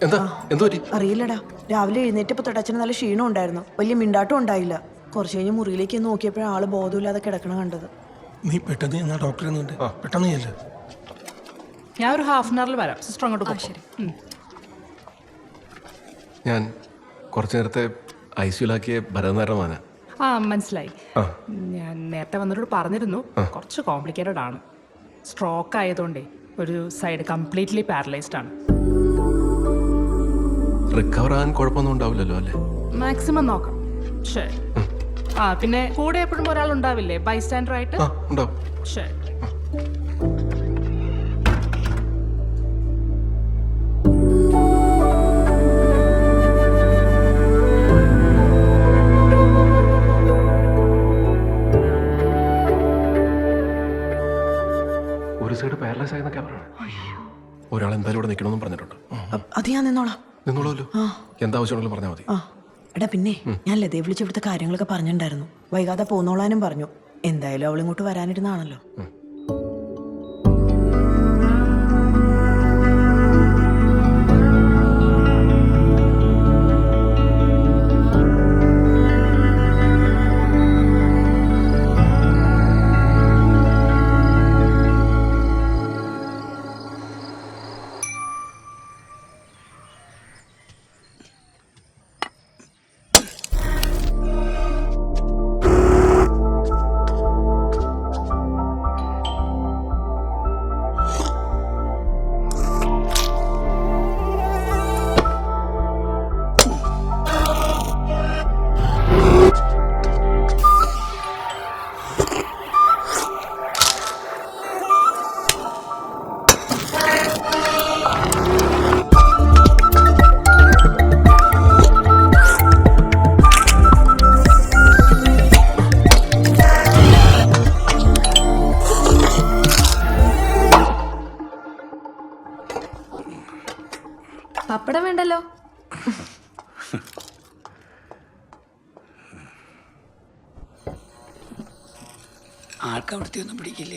എന്താ എന്തോ അറിയില്ലടാ. രാവിലെ എഴുന്നേറ്റപ്പോൾ തൊട്ടച്ഛന് നല്ല ക്ഷീണം ഉണ്ടായിരുന്നു. വലിയ മിണ്ടാട്ടം ഉണ്ടായില്ല. കുറച്ച് കഴിഞ്ഞ് മുറിയിലേക്ക് നോക്കിയപ്പോഴാണ് ആള് ബോധമില്ലാതെ കിടക്കണ കണ്ടത്. നീ പെട്ടെന്ന് ഞാൻ ഡോക്ടറെ പെട്ടെന്ന് ചെല്ല്. ഞാൻ ഒരു ഹാഫ് ആൻ അവറിൽ വരാം. സിസ്റ്റർ അങ്ങോട്ട് പോകും. ശരി. ഞാൻ കുറച്ചു നേരത്തെ ഐസിയുലാക്കിയ ഭരതനാരായണ. ആ മനസ്സിലായി. ഞാൻ നേരത്തെ വന്നിട്ട് പറഞ്ഞിരുന്നു, കുറച്ച് കോംപ്ലിക്കേറ്റഡ് ആണ്. സ്ട്രോക്ക് ആയതുകൊണ്ടേ ഒരു സൈഡ് കംപ്ലീറ്റ്ലി പാരലൈസ്ഡ് ആണ്. റിക്കവർ ആകാൻ കുഴപ്പമൊന്നും ഉണ്ടാവില്ലല്ലോ അല്ലേ? മാക്സിമം നോക്കാം. ശരി. പിന്നെ കൂടെ എപ്പോഴും ഒരാൾ ഉണ്ടാവില്ലേ, ബൈസ്റ്റാൻഡർ ആയിട്ട്? ഉണ്ടാവും. ശരി. ഒരു സൈഡ് പാരലൈസ് ആയെന്നൊക്കെ പറയണം. ഒരാൾ എന്തായാലും ഇവിടെ നിൽക്കണമെന്നും പറഞ്ഞിട്ടുണ്ട്. അത് ഞാൻ നിന്നോളാം. നിങ്ങളല്ലോ എന്താവശ്യമുണ്ടെങ്കിലും പറഞ്ഞാൽ മതി. എടാ പിന്നെ ഞാൻ ലതയെ വിളിച്ച് ഇവിടുത്തെ കാര്യങ്ങളൊക്കെ പറഞ്ഞിട്ടുണ്ടായിരുന്നു. വൈകാതെ പോന്നോളാനും പറഞ്ഞു. എന്തായാലും അവൾ ഇങ്ങോട്ട് വരാനിരുന്നാണല്ലോ. പപ്പടം വേണ്ടല്ലോ. ആൾക്ക് അവിടുത്തെ ഒന്നും പിടിക്കില്ല.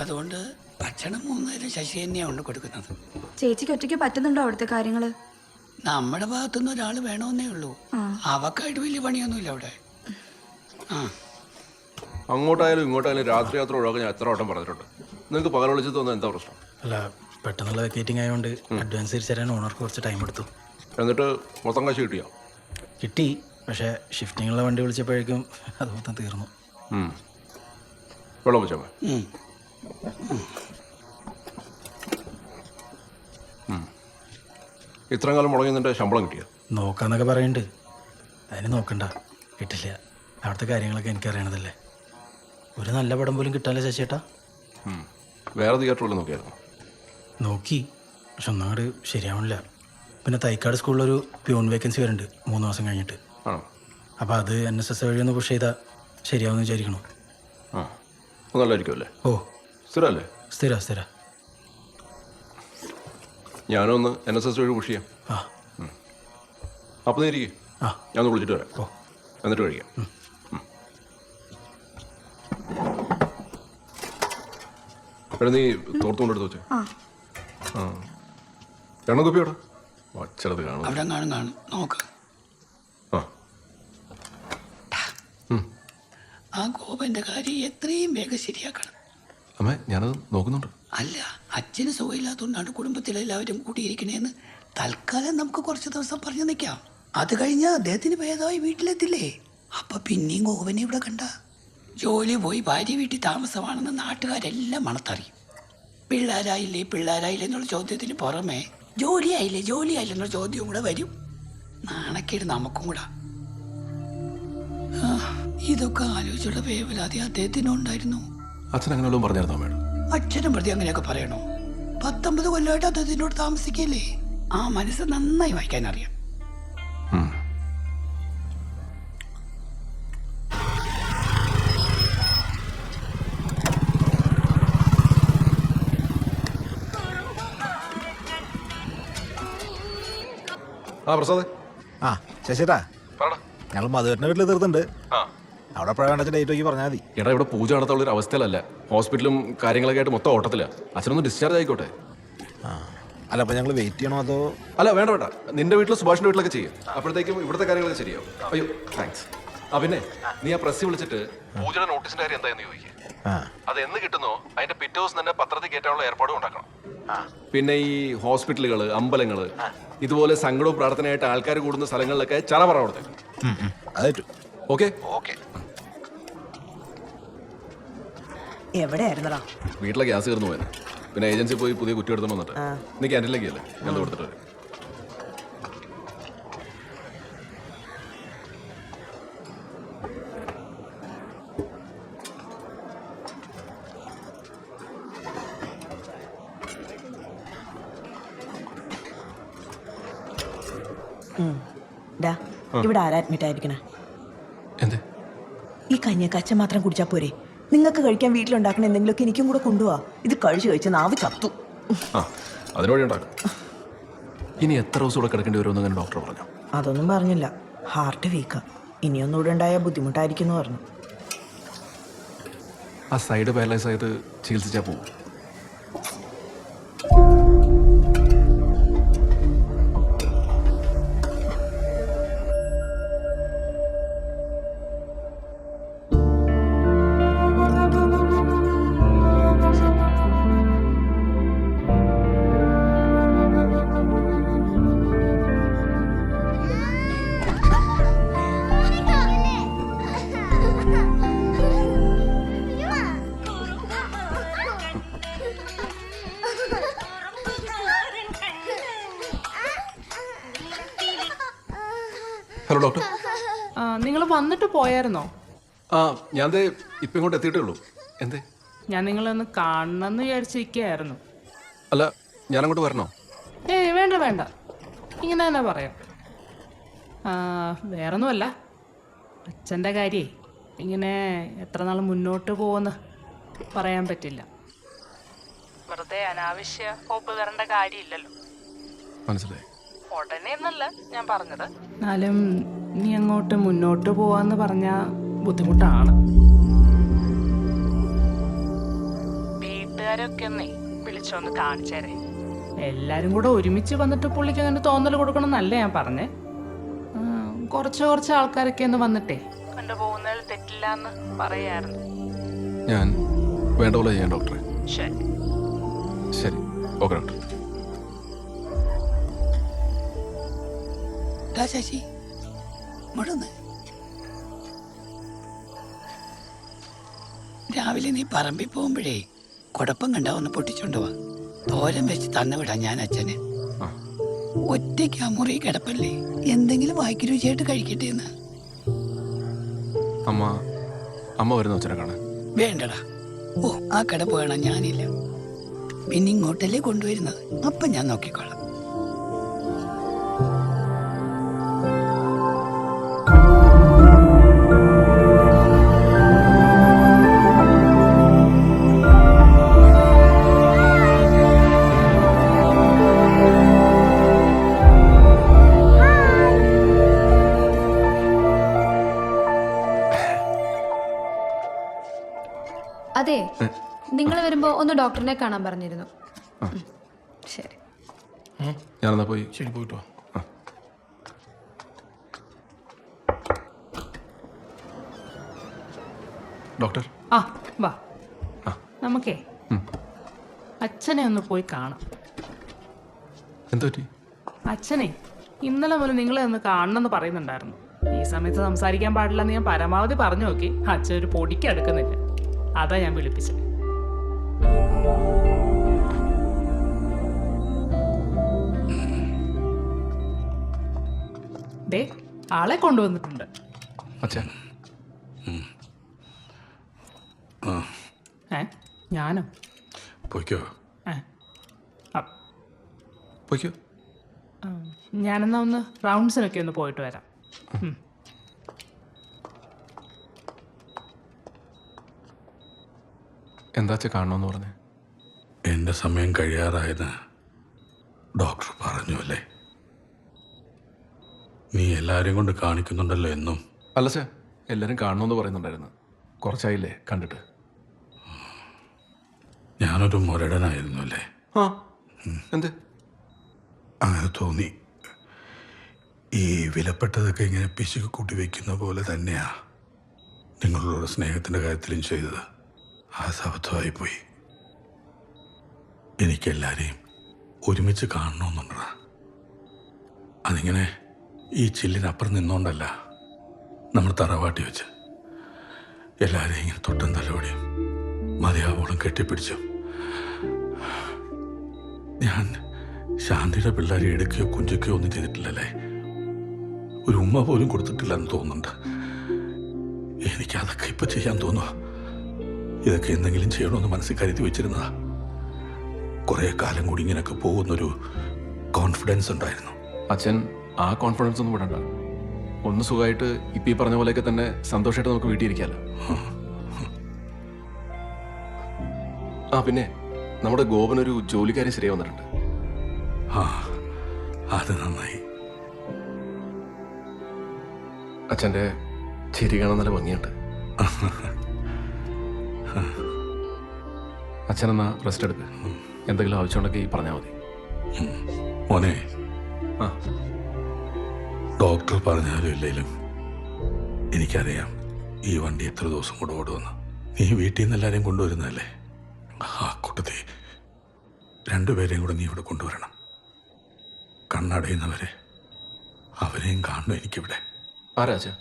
അതുകൊണ്ട് ഭക്ഷണം 3 നേരം ശശി തന്നെയാണ് കൊണ്ട് കൊടുക്കുന്നത്. ചേച്ചിക്ക് ഒറ്റയ്ക്ക് പറ്റുന്നുണ്ടോ അവിടുത്തെ കാര്യങ്ങള്? നമ്മുടെ ഭാഗത്തുനിന്ന് ഒരാൾ വേണമെന്നേ ഉള്ളൂ. അവക്കായിട്ട് വലിയ പണിയൊന്നുമില്ല അവിടെ. അങ്ങോട്ടായാലും ഇങ്ങോട്ടായാലും രാത്രി യാത്ര ഒഴിവാക്കാൻ ഞാൻ എത്ര വട്ടം പറഞ്ഞിട്ടുണ്ട്. നിങ്ങൾക്ക് പകൽ വിളിച്ച് തോന്നുന്നത് എന്താ പ്രശ്നം? അല്ല, പെട്ടെന്നുള്ള വെക്കേറ്റിംഗ് ആയതുകൊണ്ട് അഡ്വാൻസ് തിരിച്ചു തരാൻ ഓണർക്ക് കുറച്ച് ടൈം എടുത്തു. എന്നിട്ട് മൊത്തം കാശ് കിട്ടിയോ? കിട്ടി. പക്ഷേ ഷിഫ്റ്റിങ്ങുള്ള വണ്ടി വിളിച്ചപ്പോഴേക്കും അത് മൊത്തം തീർന്നു. വെള്ളം വെച്ചാൽ ഇത്രയും കാലം മുടങ്ങി നിന്റെ ശമ്പളം കിട്ടിയോ? നോക്കാന്നൊക്കെ പറയുന്നുണ്ട്. അതിന് നോക്കണ്ട, കിട്ടില്ല. അവിടുത്തെ കാര്യങ്ങളൊക്കെ എനിക്കറിയണതല്ലേ. ഒരു നല്ല പടം പോലും കിട്ടാല്ലേ ശശിയേട്ടാ? വേറെ തിയേറ്ററുകളിൽ നോക്കിയായിരുന്നു? നോക്കി, പക്ഷെ ഒന്നാട് ശരിയാവണില്ല. പിന്നെ തൈക്കാട് സ്കൂളിലൊരു പ്യൂൺ വേക്കൻസി വരുന്നുണ്ട് 3 മാസം കഴിഞ്ഞിട്ട്. അപ്പോൾ അത് NSS വഴി ഒന്ന് പുഷ് ചെയ്താൽ ശരിയാവുമെന്ന് വിചാരിക്കണു. നല്ലതായിരിക്കുമല്ലേ? ഓ സ്ഥിരമല്ലേ? സ്ഥിര. ഞാനൊന്ന് NSS വഴി പുഷ് ചെയ്യാം. അപ്പോൾ നീ ഇരിക്കും, ഞാനൊന്ന് വിളിച്ചിട്ട് വരാം. എന്നിട്ട് കഴിക്കാം. എടാ നീ തോർത്തുകൊണ്ടെടുത്ത് വെച്ചേ. എണ്ണ കുപ്പിയോടാ വച്ചത് കാണും. അവിടെ കാണും നോക്ക്. ആ ഗോപന്റെ കാര്യം എത്രയും വേഗം ശരിയാക്കണം. അമ്മേ, ഞാനത് നോക്കുന്നുണ്ട്. അല്ല, അച്ഛന് സുഖമില്ലാത്തതുകൊണ്ടാണ് കുടുംബത്തിലെല്ലാവരും കൂടിയിരിക്കണേന്ന് തൽക്കാലം നമുക്ക് കുറച്ച് ദിവസം പറഞ്ഞു നിൽക്കാം. അത് കഴിഞ്ഞാൽ അദ്ദേഹത്തിന് ഭേദമായി വീട്ടിലെത്തില്ലേ? അപ്പൊ പിന്നെയും ഗോപനെ ഇവിടെ കണ്ട ജോലി പോയി ഭാര്യ വീട്ടിൽ താമസമാണെന്ന് നാട്ടുകാരെല്ലാം മണത്തറിയും. പിള്ളേരായില്ലേ എന്നുള്ള ചോദ്യത്തിന് പുറമെ ജോലിയായില്ലേ എന്നുള്ള ചോദ്യവും കൂടെ വരും. നാണക്കേട് നമുക്കും കൂടാ. ഇതൊക്കെ ആലോചിച്ചുള്ള വേവലാതി അദ്ദേഹത്തിനുണ്ടായിരുന്നു. അച്ഛൻ അങ്ങനെ പറഞ്ഞായിരുന്നോ മേഡം? അച്ഛനും പ്രതി അങ്ങനെയൊക്കെ പറയണോ? 19 കൊല്ലമായിട്ട് അദ്ദേഹത്തിനോട് താമസിക്കല്ലേ. ആ മനസ്സ് നന്നായി വായിക്കാൻ അറിയാം. പ്രസാദ്. ശശിട്ടാ, ഞങ്ങൾ മധുരന്റെ വീട്ടിൽ തീർത്തുണ്ട്. അവിടെ എപ്പോഴാണ് ഡേറ്റ് നോക്കി പറഞ്ഞാൽ മതി. എടാ, ഇവിടെ പൂജ നടത്താനുള്ള അവസ്ഥയിലല്ല. ഹോസ്പിറ്റലും കാര്യങ്ങളൊക്കെ ആയിട്ട് മൊത്തം ഓട്ടത്തില്ല. അച്ഛനൊന്ന് ഡിസ്ചാർജ് ആയിക്കോട്ടെ. അല്ല അപ്പോൾ ഞങ്ങൾ വെയിറ്റ് ചെയ്യണോ അതോ? അല്ല വേണ്ട വേണ്ട, നിന്റെ വീട്ടിലും സുഭാഷിന്റെ വീട്ടിലൊക്കെ ചെയ്യും. അപ്പോഴത്തേക്കും ഇവിടുത്തെ കാര്യങ്ങളൊക്കെ ശരിയാവും. അയ്യോ താങ്ക്സ്. പിന്നെ നീ ആ പ്രസ് വിളിച്ചിട്ട് പൂജയുടെ നോട്ടീസിന്റെ കാര്യം എന്തായെന്ന് ചോദിക്കുക. അത് എന്ന് കിട്ടുന്നോ അതിന്റെ പിറ്റേ ദിവസം തന്നെ പത്രത്തിൽ കയറ്റാനുള്ള ഏർപ്പാടും ഉണ്ടാക്കണം. പിന്നെ ഈ ഹോസ്പിറ്റലുകൾ, അമ്പലങ്ങൾ, ഇതുപോലെ സങ്കടവും പ്രാർത്ഥനയായിട്ട് ആൾക്കാർ കൂടുന്ന സ്ഥലങ്ങളിലൊക്കെ ചറപറ കൊടുത്തേക്കും. അതേറ്റു. Okay okay. എവിടെയായിരുന്നടാ? വീട്ടിലെ ഗ്യാസ് തീർന്നു പോയത്. പിന്നെ ഏജൻസി പോയി പുതിയ കുറ്റി എടുത്തു വന്നിട്ട് നീ ക്യാൻറ്റീനിലേക്ക് അല്ലേ ഞാൻ കൊടുത്തിട്ട് വരാം. ഡാ, ഇവിടെ ആരാ അഡ്മിറ്റ് ആയിരിക്കണേ? എന്തേ? ഈ കഞ്ഞിയക്കാച്ച മാത്രം കുടിച്ചാ പോരെ? നിങ്ങൾക്ക് കഴിക്കാൻ വീട്ടിലുണ്ടാക്കണ എന്തെങ്കിലുമൊക്കെ എനിക്കും കൂടെ കൊണ്ടുപോവാ. ഇത് കഴിച്ച് നാവ് ചത്തു. അതിനോട് ഉണ്ടാക്കും. ഇനി എത്ര ദിവസം കൂടെ കിടക്കേണ്ടി വരുമെന്ന് അങ്ങനെ ഡോക്ടർ പറഞ്ഞു? അതൊന്നും പറഞ്ഞില്ല. ഹാർട്ട് വീക്കാ. ഇനിയൊന്നുകൂടെ ഉണ്ടായാൽ ബുദ്ധിമുട്ടായിരിക്കും എന്ന് പറഞ്ഞു. ആ സൈഡ് പാരലൈസ് ആയത് ചികിത്സിച്ചാൽ പോകും. Hello doctor. നിങ്ങൾ വന്നിട്ട് പോയായിരുന്നോ? ഞാൻ ഇപ്പം ഇങ്ങോട്ട് എത്തിയിട്ടേ ഉള്ളൂ. എന്തേ? ഞാൻ നിങ്ങളെ ഒന്ന് കാണണമെന്ന് വിചാരിച്ചിരിക്കുകയായിരുന്നു. അല്ല, ഞാൻ അങ്ങോട്ട് വരണോ? ഏയ് വേണ്ട വേണ്ട, ഇങ്ങനെ തന്നെ പറയാം. വേറൊന്നുമല്ല, അച്ഛൻ്റെ കാര്യേ ഇങ്ങനെ എത്ര നാൾ മുന്നോട്ട് പോകുമെന്ന് പറയാൻ പറ്റില്ല. വെറുതെ അനാവശ്യ ഹോപ്പ് തരേണ്ട കാര്യമില്ലല്ലോ. മനസ്സിലായി. ഉടനെ എന്നല്ല ഞാൻ പറഞ്ഞത്, എന്നാലും നീ അങ്ങോട്ട് മുന്നോട്ട് പോവാന്ന് പറഞ്ഞാൽ ബുദ്ധിമുട്ടാണ്. വീട്ടുകാരൊക്കെ ഒന്നേ വിളിച്ചൊന്ന് കാണിച്ചേരെ. എല്ലാരും കൂടെ ഒരുമിച്ച് വന്നിട്ട് പുള്ളിക്ക് അങ്ങനെ തോന്നൽ കൊടുക്കണം എന്നല്ല ഞാൻ പറഞ്ഞേ. കുറച്ച് ആൾക്കാരൊക്കെ ഒന്ന് വന്നിട്ടേ കൊണ്ടുപോകുന്നതിൽ തെറ്റില്ല എന്ന് പറയായിരുന്നു. ഞാൻ വേണ്ട പോലെ ചെയ്യാം ഡോക്ടറെ. ശരി ശരി, ഓക്കെ ഡോക്ടർ. ശശി മുടന്ന് രാവിലെ നീ പറമ്പിൽ പോകുമ്പോഴേ കുഴപ്പം കണ്ടാ ഒന്ന് പൊട്ടിച്ചോണ്ട് പോവാ. തോരൻ വെച്ച് തന്നുവിടാം ഞാൻ അച്ഛന്. ഒറ്റയ്ക്ക് ആ മുറി കിടപ്പല്ലേ, എന്തെങ്കിലും വായിക്ക് രുചിയായിട്ട് കഴിക്കട്ടെ എന്ന്. അമ്മ വരുന്ന അച്ഛനെ കാണാൻ. വേണ്ടടാ, ഓ ആ കിടപ്പ് കാണാൻ ഞാനില്ല. പിന്നെ ഇങ്ങോട്ടല്ലേ കൊണ്ടുവരുന്നത്, അപ്പം ഞാൻ നോക്കിക്കോളാം. അതെ, നിങ്ങൾ വരുമ്പോ ഒന്ന് ഡോക്ടറിനെ കാണാൻ പറഞ്ഞിരുന്നു. ശരി, ഞാനെന്നാ പോയി. ശരി, പോയിട്ട് വാ. ഡോക്ടർ. വാ, നമുക്കേ അച്ഛനെ ഒന്ന് പോയി കാണാം. എന്തുപറ്റി? അച്ഛനെ ഇന്നലെ മുതൽ നിങ്ങളെ ഒന്ന് കാണണമെന്ന് പറയുന്നുണ്ടായിരുന്നു. ഈ സമയത്ത് സംസാരിക്കാൻ പാടില്ലെന്ന് ഞാൻ പരമാവധി പറഞ്ഞു നോക്കി. അച്ഛൻ ഒരു പൊടിക്ക് അടുക്കുന്നില്ല. അതാ ഞാൻ വിളിപ്പിച്ചത്. ദേ, ആളെ കൊണ്ടുവന്നിട്ടുണ്ട്. അച്ഛൻ ഞാനോ? പോയിക്കോ. പോയിക്കോ. ഞാനെന്നാ ഒന്ന് റൗണ്ട്സിനൊക്കെ ഒന്ന് പോയിട്ട് വരാം. എന്താ കാണണമെന്ന് പറഞ്ഞേ? എൻ്റെ സമയം കഴിയാറായെന്ന് ഡോക്ടർ പറഞ്ഞു അല്ലേ? നീ എല്ലാവരെയും കൊണ്ട് കാണിക്കുന്നുണ്ടല്ലോ എന്നും. അല്ല സാർ, എല്ലാവരും കാണണമെന്ന് പറയുന്നുണ്ടായിരുന്നു. കുറച്ചായില്ലേ കണ്ടിട്ട്. ഞാനൊരു മുരടനായിരുന്നു അല്ലേ? എന്ത്? അങ്ങനെ തോന്നി. ഈ വിലപ്പെട്ടതൊക്കെ ഇങ്ങനെ പിശുക്ക് കൂട്ടി വയ്ക്കുന്ന പോലെ തന്നെയാ നിങ്ങളോട് സ്നേഹത്തിൻ്റെ കാര്യത്തിലും ചെയ്തത്. ആ അബദ്ധമായിപ്പോയി. എനിക്കെല്ലാവരെയും ഒരുമിച്ച് കാണണമെന്നുണ്ടാ. അതിങ്ങനെ ഈ ചില്ലിനപ്പുറം നിന്നോണ്ടല്ല, നമ്മൾ തറവാട്ടി വെച്ച് എല്ലാവരെയും ഇങ്ങനെ തൊട്ടും തലോടിയും മതിയാവോളം കെട്ടിപ്പിടിച്ചു. ഞാൻ ശാന്തിയുടെ പിള്ളേരെ എടുക്കുകയോ കുഞ്ചിക്കുകയോ ഒന്നും ചെയ്തിട്ടില്ലല്ലേ. ഒരു ഉമ്മ പോലും കൊടുത്തിട്ടില്ലെന്ന് തോന്നുന്നുണ്ട്. എനിക്കതൊക്കെ ഇപ്പം ചെയ്യാൻ തോന്നുക. ഇതൊക്കെ എന്തെങ്കിലും ചെയ്യണമെന്ന് മനസ്സിൽ കരുതി വെച്ചിരുന്നതാ. കുറേ കാലം കൂടി ഇങ്ങനെയൊക്കെ പോകുന്നൊരു കോൺഫിഡൻസ് ഉണ്ടായിരുന്നു. അച്ഛൻ ആ കോൺഫിഡൻസ് ഒന്നും വിടണ്ട. ഒന്ന് സുഖമായിട്ട് ഇപ്പം ഈ പറഞ്ഞ പോലെയൊക്കെ തന്നെ സന്തോഷമായിട്ട് നമുക്ക് വീട്ടിൽ ഇരിക്കാമല്ലോ. ആ പിന്നെ നമ്മുടെ ഗോപനൊരു ജോലിക്കാരൻ ശരിയായി വന്നിട്ടുണ്ട്. ആ, അത് നന്നായി. അച്ഛൻ്റെ ചിരി കാണാൻ നല്ല ഭംഗിയുണ്ട്. അച്ഛനെന്നാ റെസ്റ്റ് എടുക്ക്. എന്തെങ്കിലും ആവശ്യമുണ്ടെങ്കിൽ പറഞ്ഞാൽ മതി. മോനെ, ആ ഡോക്ടർ പറഞ്ഞാലും ഇല്ലെങ്കിലും എനിക്കറിയാം ഈ വണ്ടി എത്ര ദിവസം കൂടെ ഓടുമെന്ന്. നീ വീട്ടിൽ നിന്ന് എല്ലാവരെയും കൊണ്ടുവരുന്നതല്ലേ. ആ കൂട്ടത്തെ രണ്ടുപേരെയും കൂടെ നീ ഇവിടെ കൊണ്ടുവരണം. കണ്ണടയുന്നവരെ അവരെയും കാണണം എനിക്കിവിടെ. ആരാ അച്ഛാ?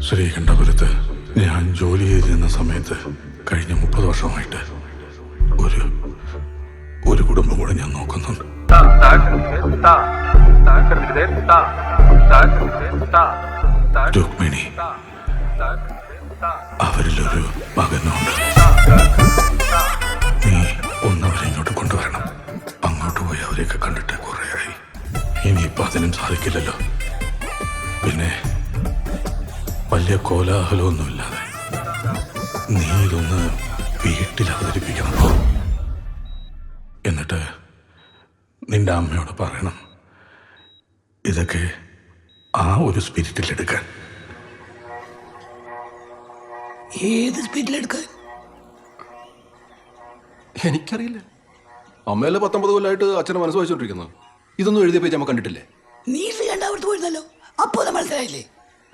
ശ്രീകണ്ഠപുരത്ത് ഞാൻ ജോലി ചെയ്തിരുന്ന സമയത്ത് കഴിഞ്ഞ 30 വർഷമായിട്ട് ഒരു കുടുംബം കൂടെ ഞാൻ നോക്കുന്നുണ്ട്. രുക്മിണി, അവരിലൊരു മകനുണ്ട്. നീ ഒന്നവരെ ഇങ്ങോട്ട് കൊണ്ടുവരണം. അങ്ങോട്ട് പോയി അവരെയൊക്കെ കണ്ടിട്ട് കുറേയായി. ഇനിയിപ്പോൾ അതിനും സാധിക്കില്ലല്ലോ. പിന്നെ വലിയ കോലാഹലമൊന്നുമില്ലാതെ നീ ഇതൊന്ന് വീട്ടിൽ അവതരിപ്പിക്കണം. എന്നിട്ട് നിന്റെ അമ്മയോട് പറയണം ഇതൊക്കെ ആ ഒരു സ്പിരിറ്റിലെടുക്കാൻ. ഏത് സ്പീഡിലെടുക്കാൻ? എനിക്കറിയില്ല. അമ്മയല്ലേ 19 കൊല്ലമായിട്ട് അച്ഛനെ മനസ്സ് വായിച്ചോണ്ടിരിക്കുന്നത്. ഇതൊന്നും എഴുതിയ പേജ് അമ്മ കണ്ടിട്ടില്ലേ? നീ കണ്ടവിടുത്ത് പോയിരുന്നല്ലോ, അപ്പോൾ മനസ്സിലായില്ലേ?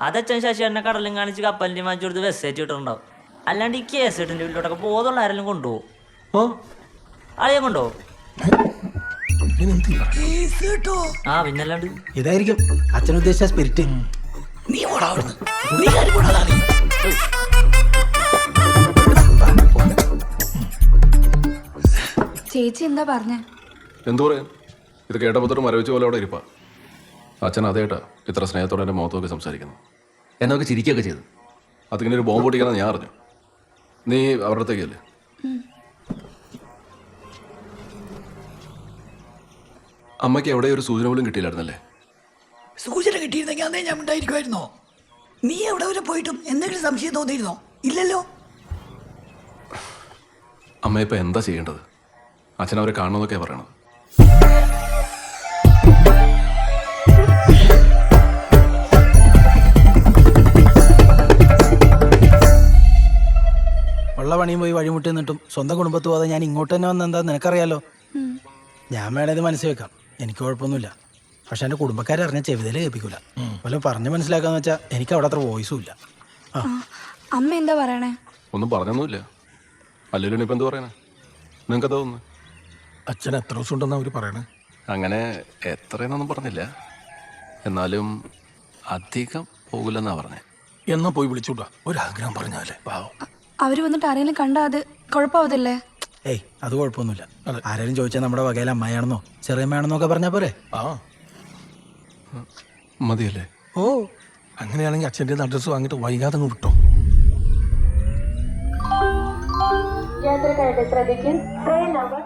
അതച്ഛൻ ശശിയേട്ടനെ കടലും കാണിച്ച് കപ്പലിൻ്റെ വാങ്ങിച്ചു കൊടുത്ത് വെസ്റ്റേറ്റ് കിട്ടുന്നുണ്ടാവും. അല്ലാണ്ട് ഈ കേസേട്ടിൻ്റെ വീട്ടിലോട്ടൊക്കെ ബോധമുള്ള ആരെങ്കിലും കൊണ്ടുപോകും. ആളെയും കൊണ്ടുപോകും. ആ പിന്നല്ലാണ്ട് ഇതായിരിക്കും അച്ഛൻ ഉദ്ദേശിച്ച സ്പിരിറ്റ്. നീ ഓടാ അവിടുന്ന്. നീ കാര്യം പോടാ. ചേച്ചി എന്താ പറഞ്ഞേ? എന്തു പറയാൻ? ഇത് കേട്ടപ്പോ മരവിച്ച പോലെ അവിടെ ഇരിപ്പാ. അച്ഛൻ അതേട്ടാ ഇത്ര സ്നേഹത്തോടെ എൻ്റെ മുഖത്തൊക്കെ സംസാരിക്കുന്നു. എന്നൊക്കെ ചിരിക്കുകയൊക്കെ ചെയ്തു. അതിങ്ങനെ ഒരു ബോംബ് പൊട്ടിക്കാന്ന് ഞാൻ അറിഞ്ഞു. നീ അവരുടെ അടുത്തേക്കല്ലേ? അമ്മയ്ക്ക് എവിടെ ഒരു സൂചന പോലും കിട്ടിയില്ലായിരുന്നല്ലേ? സൂചന കിട്ടിയിരുന്നെങ്കിൽ അന്നേ ഞാൻ ഉണ്ടായിരിക്കുമായിരുന്നോ? നീ എവിടെ വരെ പോയിട്ടും എന്തെങ്കിലും സംശയം തോന്നിയിരുന്നോ? ഇല്ലല്ലോ. അമ്മ ഇപ്പം എന്താ ചെയ്യേണ്ടത്? അച്ഛൻ അവരെ കാണണമെന്നൊക്കെയാണ് പറയണത്. ഉള്ള പണിയും പോയി വഴിമുട്ടി നിന്നിട്ടും സ്വന്തം കുടുംബത്ത് പോകാതെ ഞാൻ ഇങ്ങോട്ട് തന്നെ വന്ന എന്താ നിനക്കറിയാലോ. ഞാൻ വേണേ ഇത് മനസ്സിൽ വെക്കാം, എനിക്ക് കുഴപ്പമൊന്നുമില്ല. പക്ഷെ എൻ്റെ കുടുംബക്കാരെ അറിഞ്ഞ ചെവിതയിൽ കേൾപ്പിക്കൂല. വല്ലതും പറഞ്ഞ് മനസ്സിലാക്കാന്ന് വെച്ചാൽ എനിക്ക് അവിടെ അത്ര വോയിസും ഇല്ല. അമ്മ എന്താ പറയണേ? ഒന്നും പറഞ്ഞൊന്നുമില്ല. അല്ലെങ്കിലും ഇപ്പം എന്ത് പറയണേ? നിങ്ങൾക്ക് എന്താ തോന്നുന്നു? അച്ഛൻ എത്ര ദിവസം ഉണ്ടെന്നാ അവർ പറയണേ? അങ്ങനെ എത്രയെന്നൊന്നും പറഞ്ഞില്ല. എന്നാലും അധികം പോകില്ലെന്നാ പറഞ്ഞേ. എന്നാ പോയി വിളിച്ചൂട്ടാ, ഒരാഗ്രഹം പറഞ്ഞാലേ. പാവം. അവര് വന്നിട്ട് ആരെങ്കിലും കണ്ടാ അത് കുഴപ്പമാവത്തില്ലേ? ഏയ് അത് കുഴപ്പമൊന്നുമില്ല. ആരെങ്കിലും ചോദിച്ചാൽ നമ്മുടെ വകയിൽ അമ്മയാണെന്നോ ചെറിയമ്മയാണെന്നോ ഒക്കെ പറഞ്ഞാൽ പോരെ. ആ മതിയല്ലേ? ഓ, അങ്ങനെയാണെങ്കിൽ അച്ഛൻ്റെ അഡ്രസ്സ് വാങ്ങിയിട്ട് വൈകാതെ അങ്ങ് വിട്ടോ. യാത്രക്കാരുടെ ശ്രദ്ധയ്ക്ക് ട്രെയിൻ നമ്പർ